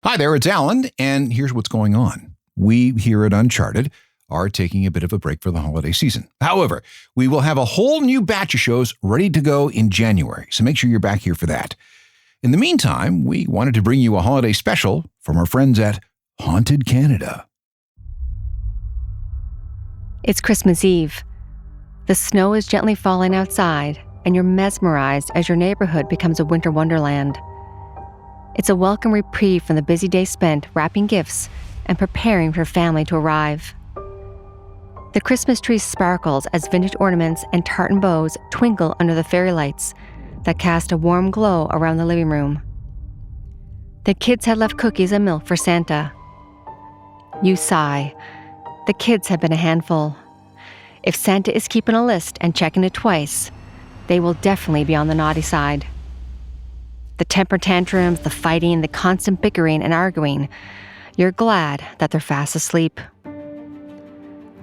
Hi there, it's Alan, and here's what's going on. We here at Uncharted are taking a bit of a break for the holiday season. However, we will have a whole new batch of shows ready to go in January, so make sure you're back here for that. In the meantime, we wanted to bring you a holiday special from our friends at Haunted Canada. It's Christmas Eve. The snow is gently falling outside, and you're mesmerized as your neighborhood becomes a winter wonderland. It's a welcome reprieve from the busy day spent wrapping gifts and preparing for family to arrive. The Christmas tree sparkles as vintage ornaments and tartan bows twinkle under the fairy lights that cast a warm glow around the living room. The kids had left cookies and milk for Santa. You sigh. The kids have been a handful. If Santa is keeping a list and checking it twice, they will definitely be on the naughty side. The temper tantrums, the fighting, the constant bickering and arguing, you're glad that they're fast asleep.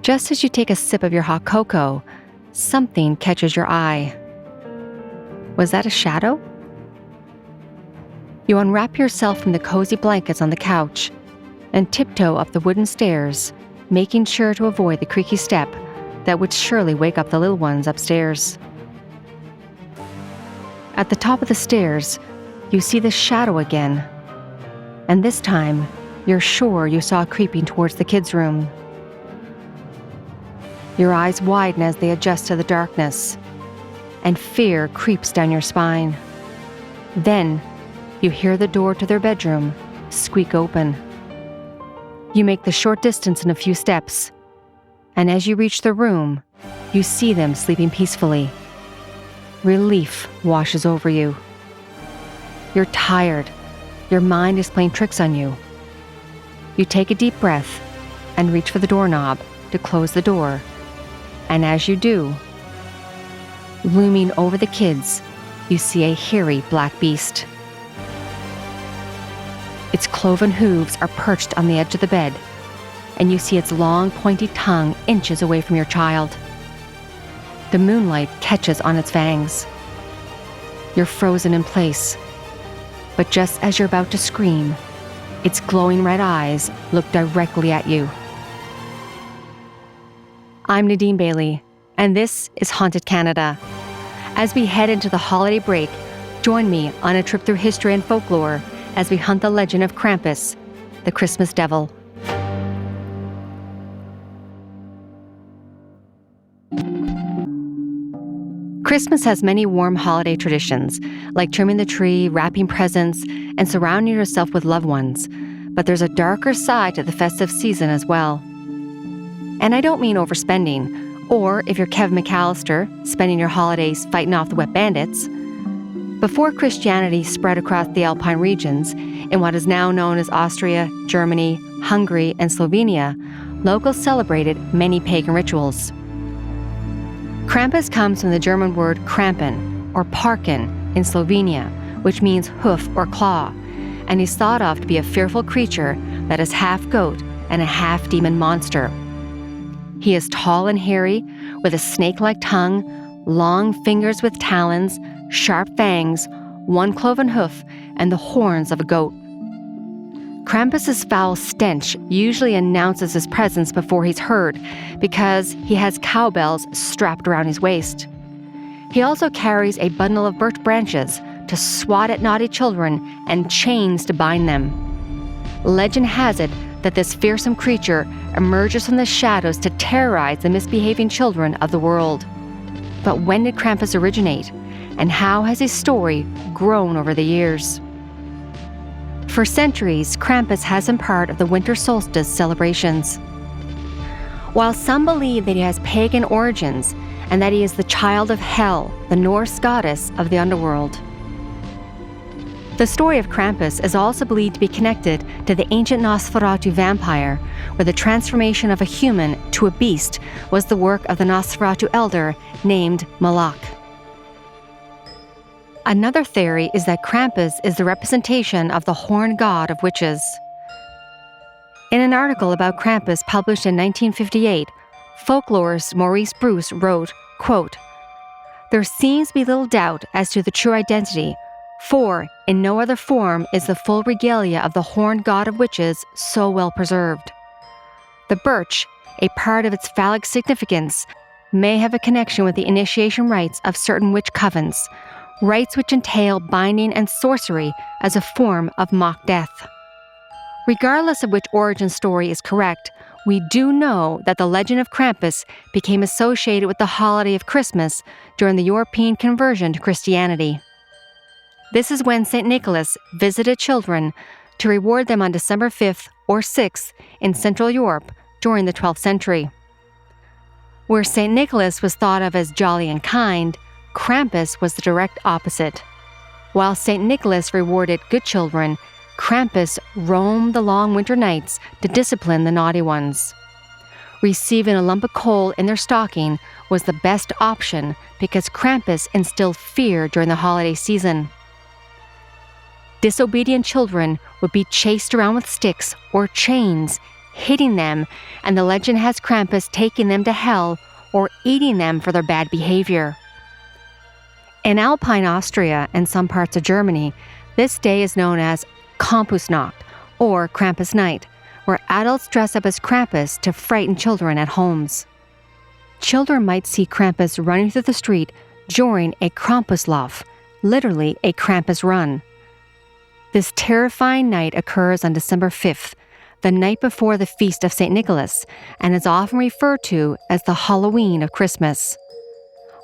Just as you take a sip of your hot cocoa, something catches your eye. Was that a shadow? You unwrap yourself from the cozy blankets on the couch and tiptoe up the wooden stairs, making sure to avoid the creaky step that would surely wake up the little ones upstairs. At the top of the stairs, you see the shadow again, and this time, you're sure you saw it creeping towards the kids' room. Your eyes widen as they adjust to the darkness, and fear creeps down your spine. Then, you hear the door to their bedroom squeak open. You make the short distance in a few steps, and as you reach the room, you see them sleeping peacefully. Relief washes over you. You're tired. Your mind is playing tricks on you. You take a deep breath and reach for the doorknob to close the door. And as you do, looming over the kids, you see a hairy black beast. Its cloven hooves are perched on the edge of the bed, and you see its long, pointy tongue inches away from your child. The moonlight catches on its fangs. You're frozen in place. But just as you're about to scream, its glowing red eyes look directly at you. I'm Nadine Bailey, and this is Haunted Canada. As we head into the holiday break, join me on a trip through history and folklore as we hunt the legend of Krampus, the Christmas devil. Christmas has many warm holiday traditions, like trimming the tree, wrapping presents, and surrounding yourself with loved ones. But there's a darker side to the festive season as well. And I don't mean overspending, or if you're Kevin McAllister, spending your holidays fighting off the wet bandits. Before Christianity spread across the Alpine regions, in what is now known as Austria, Germany, Hungary, and Slovenia, locals celebrated many pagan rituals. Krampus comes from the German word Krampen, or Parken, in Slovenia, which means hoof or claw, and is thought of to be a fearful creature that is half goat and a half demon monster. He is tall and hairy, with a snake-like tongue, long fingers with talons, sharp fangs, one cloven hoof, and the horns of a goat. Krampus's foul stench usually announces his presence before he's heard, because he has cowbells strapped around his waist. He also carries a bundle of birch branches to swat at naughty children and chains to bind them. Legend has it that this fearsome creature emerges from the shadows to terrorize the misbehaving children of the world. But when did Krampus originate, and how has his story grown over the years? For centuries, Krampus has been part of the winter solstice celebrations. While some believe that he has pagan origins and that he is the child of Hel, the Norse goddess of the underworld. The story of Krampus is also believed to be connected to the ancient Nosferatu vampire, where the transformation of a human to a beast was the work of the Nosferatu elder named Malak. Another theory is that Krampus is the representation of the horned god of witches. In an article about Krampus published in 1958, folklorist Maurice Bruce wrote, quote, "There seems to be little doubt as to the true identity, For in no other form is the full regalia of the horned god of witches so well preserved. The birch, a part of its phallic significance, may have a connection with the initiation rites of certain witch covens, rites which entail binding and sorcery as a form of mock death. Regardless of which origin story is correct, we do know that the legend of Krampus became associated with the holiday of Christmas during the European conversion to Christianity. This is when St. Nicholas visited children to reward them on December 5th or 6th in Central Europe during the 12th century. Where St. Nicholas was thought of as jolly and kind, Krampus was the direct opposite. While St. Nicholas rewarded good children, Krampus roamed the long winter nights to discipline the naughty ones. Receiving a lump of coal in their stocking was the best option because Krampus instilled fear during the holiday season. Disobedient children would be chased around with sticks or chains, hitting them, and the legend has Krampus taking them to hell or eating them for their bad behavior. In Alpine, Austria, and some parts of Germany, this day is known as Krampusnacht, or Krampus Night, where adults dress up as Krampus to frighten children at homes. Children might see Krampus running through the street during a Krampuslauf, literally a Krampus run. This terrifying night occurs on December 5th, the night before the feast of St. Nicholas, and is often referred to as the Halloween of Christmas.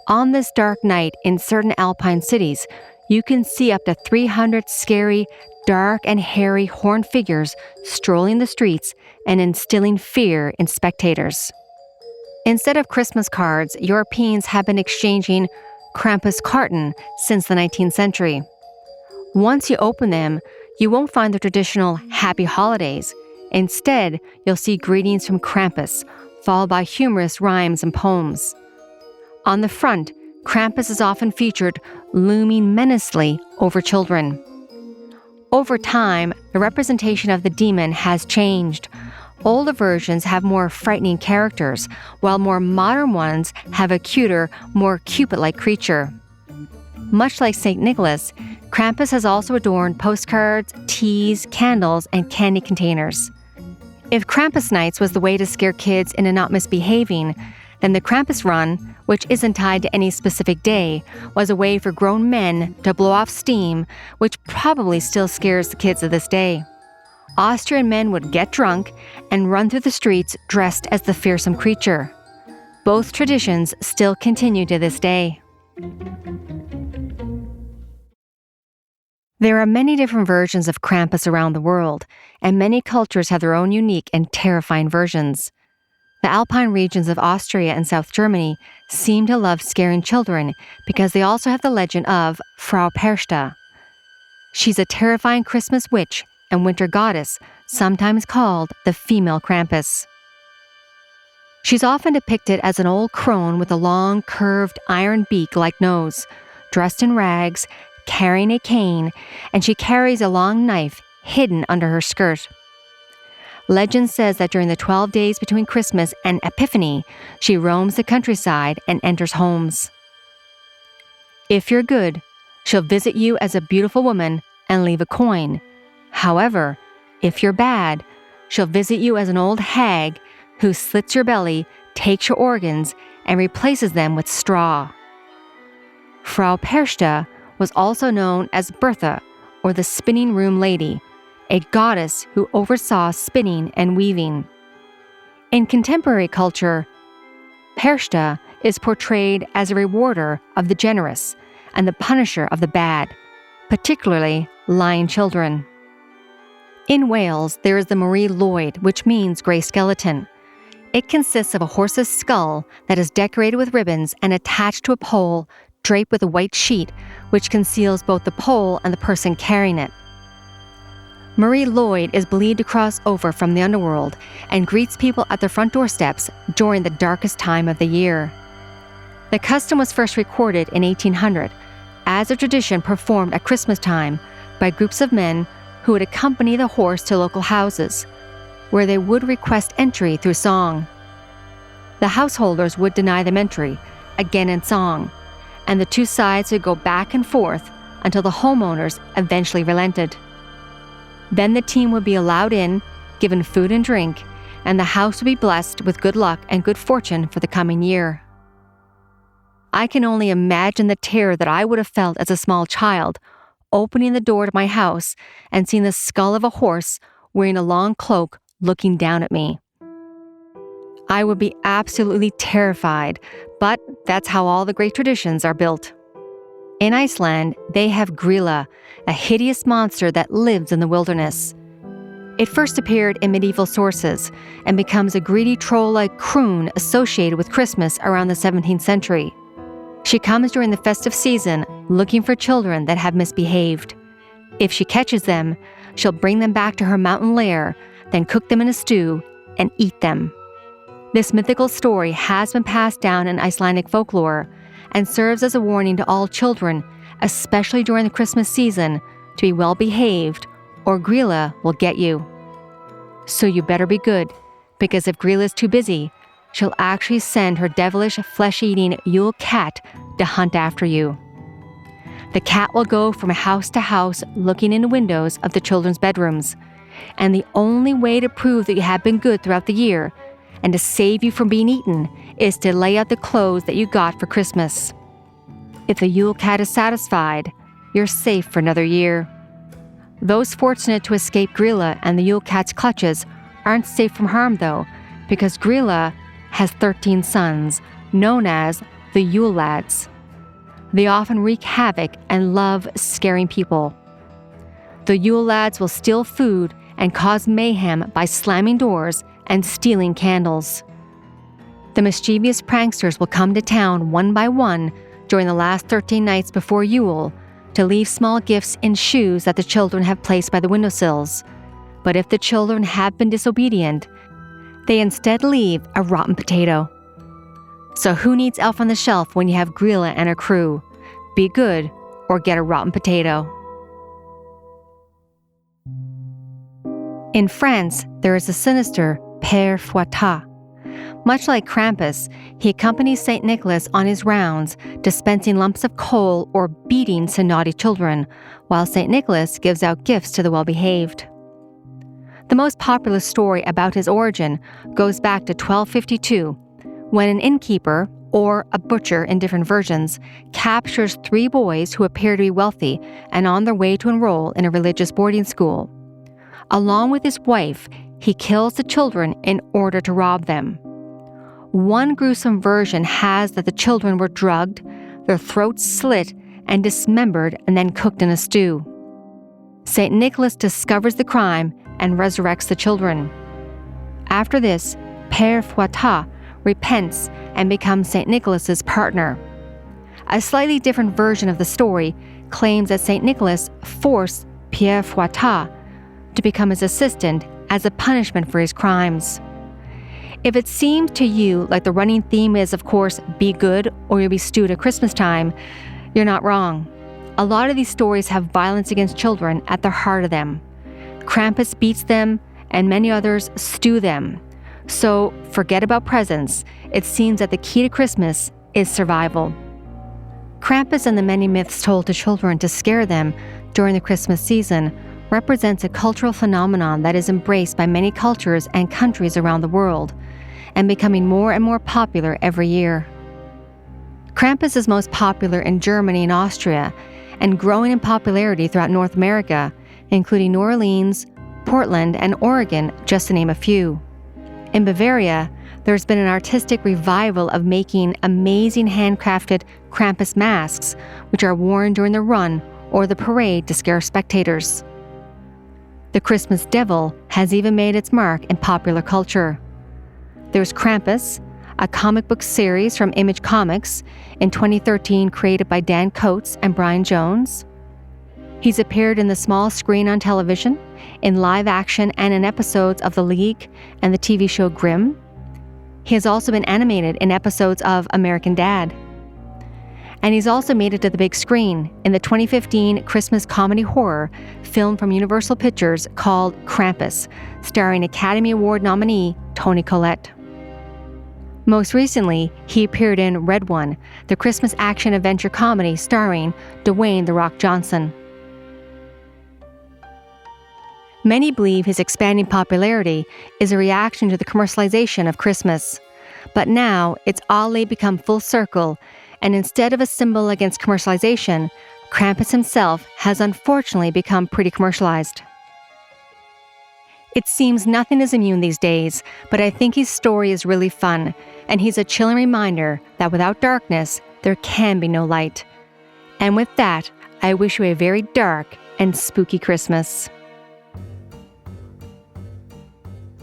On this dark night in certain Alpine cities, you can see up to 300 scary, dark and hairy horned figures strolling the streets and instilling fear in spectators. Instead of Christmas cards, Europeans have been exchanging Krampuskarten since the 19th century. Once you open them, you won't find the traditional happy holidays. Instead, you'll see greetings from Krampus, followed by humorous rhymes and poems. On the front, Krampus is often featured looming menacingly over children. Over time, the representation of the demon has changed. Older versions have more frightening characters, while more modern ones have a cuter, more Cupid-like creature. Much like St. Nicholas, Krampus has also adorned postcards, teas, candles, and candy containers. If Krampus nights was the way to scare kids into not misbehaving, then the Krampus run, which isn't tied to any specific day, was a way for grown men to blow off steam, which probably still scares the kids of this day. Austrian men would get drunk and run through the streets dressed as the fearsome creature. Both traditions still continue to this day. There are many different versions of Krampus around the world, and many cultures have their own unique and terrifying versions. The Alpine regions of Austria and South Germany seem to love scaring children because they also have the legend of Frau Perchta. She's a terrifying Christmas witch and winter goddess, sometimes called the female Krampus. She's often depicted as an old crone with a long, curved, iron beak-like nose, dressed in rags, carrying a cane, and she carries a long knife hidden under her skirt. Legend says that during the 12 days between Christmas and Epiphany, she roams the countryside and enters homes. If you're good, she'll visit you as a beautiful woman and leave a coin. However, if you're bad, she'll visit you as an old hag who slits your belly, takes your organs, and replaces them with straw. Frau Perchta was also known as Bertha, or the spinning room lady, a goddess who oversaw spinning and weaving. In contemporary culture, Perchta is portrayed as a rewarder of the generous and the punisher of the bad, particularly lying children. In Wales, there is the Marie Lloyd, which means gray skeleton. It consists of a horse's skull that is decorated with ribbons and attached to a pole draped with a white sheet, which conceals both the pole and the person carrying it. Marie Lloyd is believed to cross over from the underworld and greets people at their front doorsteps during the darkest time of the year. The custom was first recorded in 1800 as a tradition performed at Christmas time by groups of men who would accompany the horse to local houses, where they would request entry through song. The householders would deny them entry, again in song, and the two sides would go back and forth until the homeowners eventually relented. Then the team would be allowed in, given food and drink, and the house would be blessed with good luck and good fortune for the coming year. I can only imagine the terror that I would have felt as a small child, opening the door to my house and seeing the skull of a horse wearing a long cloak looking down at me. I would be absolutely terrified, but that's how all the great traditions are built. In Iceland, they have Grýla, a hideous monster that lives in the wilderness. It first appeared in medieval sources and becomes a greedy troll-like croon associated with Christmas around the 17th century. She comes during the festive season looking for children that have misbehaved. If she catches them, she'll bring them back to her mountain lair, then cook them in a stew and eat them. This mythical story has been passed down in Icelandic folklore and serves as a warning to all children, especially during the Christmas season, to be well behaved or Grýla will get you. So you better be good, because if Grýla is too busy, she'll actually send her devilish flesh-eating Yule cat to hunt after you. The cat will go from house to house looking into windows of the children's bedrooms, and the only way to prove that you have been good throughout the year and to save you from being eaten is to lay out the clothes that you got for Christmas. If the Yule cat is satisfied, you're safe for another year. Those fortunate to escape Grýla and the Yule cat's clutches aren't safe from harm, though, because Grýla has 13 sons, known as the Yule lads. They often wreak havoc and love scaring people. The Yule lads will steal food and cause mayhem by slamming doors and stealing candles. The mischievous pranksters will come to town one by one during the last 13 nights before Yule to leave small gifts in shoes that the children have placed by the windowsills. But if the children have been disobedient, they instead leave a rotten potato. So who needs Elf on the Shelf when you have Grýla and her crew? Be good or get a rotten potato. In France, there is a sinister Père Fouettard. Much like Krampus, he accompanies St. Nicholas on his rounds, dispensing lumps of coal or beatings to naughty children, while St. Nicholas gives out gifts to the well-behaved. The most popular story about his origin goes back to 1252, when an innkeeper, or a butcher in different versions, captures 3 boys who appear to be wealthy and on their way to enroll in a religious boarding school. Along with his wife, he kills the children in order to rob them. One gruesome version has that the children were drugged, their throats slit and dismembered and then cooked in a stew. St. Nicholas discovers the crime and resurrects the children. After this, Père Fouettard repents and becomes St. Nicholas's partner. A slightly different version of the story claims that St. Nicholas forced Père Fouettard to become his assistant as a punishment for his crimes. If it seems to you like the running theme is, of course, be good or you'll be stewed at Christmas time, you're not wrong. A lot of these stories have violence against children at the heart of them. Krampus beats them, and many others stew them. So forget about presents. It seems that the key to Christmas is survival. Krampus and the many myths told to children to scare them during the Christmas season represents a cultural phenomenon that is embraced by many cultures and countries around the world, and becoming more and more popular every year. Krampus is most popular in Germany and Austria, and growing in popularity throughout North America, including New Orleans, Portland, and Oregon, just to name a few. In Bavaria, there's been an artistic revival of making amazing handcrafted Krampus masks, which are worn during the run or the parade to scare spectators. The Christmas Devil has even made its mark in popular culture. There's Krampus, a comic book series from Image Comics, in 2013 created by Dan Coates and Brian Jones. He's appeared in the small screen on television, in live action and in episodes of The League and the TV show Grimm. He has also been animated in episodes of American Dad. And he's also made it to the big screen in the 2015 Christmas comedy horror film from Universal Pictures called Krampus, starring Academy Award nominee Toni Collette. Most recently, he appeared in Red One, the Christmas action-adventure comedy starring Dwayne "The Rock" Johnson. Many believe his expanding popularity is a reaction to the commercialization of Christmas. But now, it's oddly become full circle, and instead of a symbol against commercialization, Krampus himself has unfortunately become pretty commercialized. It seems nothing is immune these days, but I think his story is really fun, and he's a chilling reminder that without darkness, there can be no light. And with that, I wish you a very dark and spooky Christmas.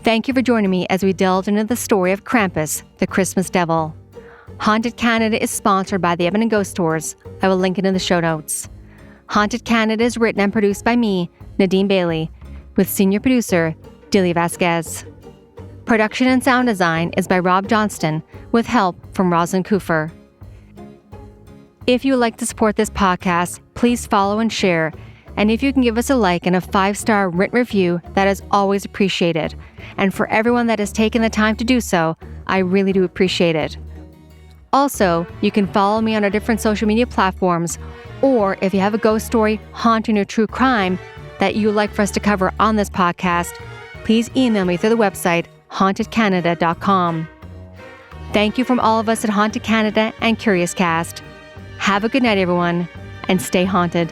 Thank you for joining me as we delved into the story of Krampus, the Christmas Devil. Haunted Canada is sponsored by the Edmonton Ghost Tours. I will link it in the show notes. Haunted Canada is written and produced by me, Nadine Bailey, with senior producer Dilly Vasquez. Production and sound design is by Rob Johnston, with help from Rosalind Kufer. If you would like to support this podcast, please follow and share. And if you can give us a like and a 5-star written review, that is always appreciated. And for everyone that has taken the time to do so, I really do appreciate it. Also, you can follow me on our different social media platforms, or if you have a ghost story, haunting, or true crime that you would like for us to cover on this podcast, please email me through the website hauntedcanada.com. Thank you from all of us at Haunted Canada and Curious Cast. Have a good night, everyone, and stay haunted.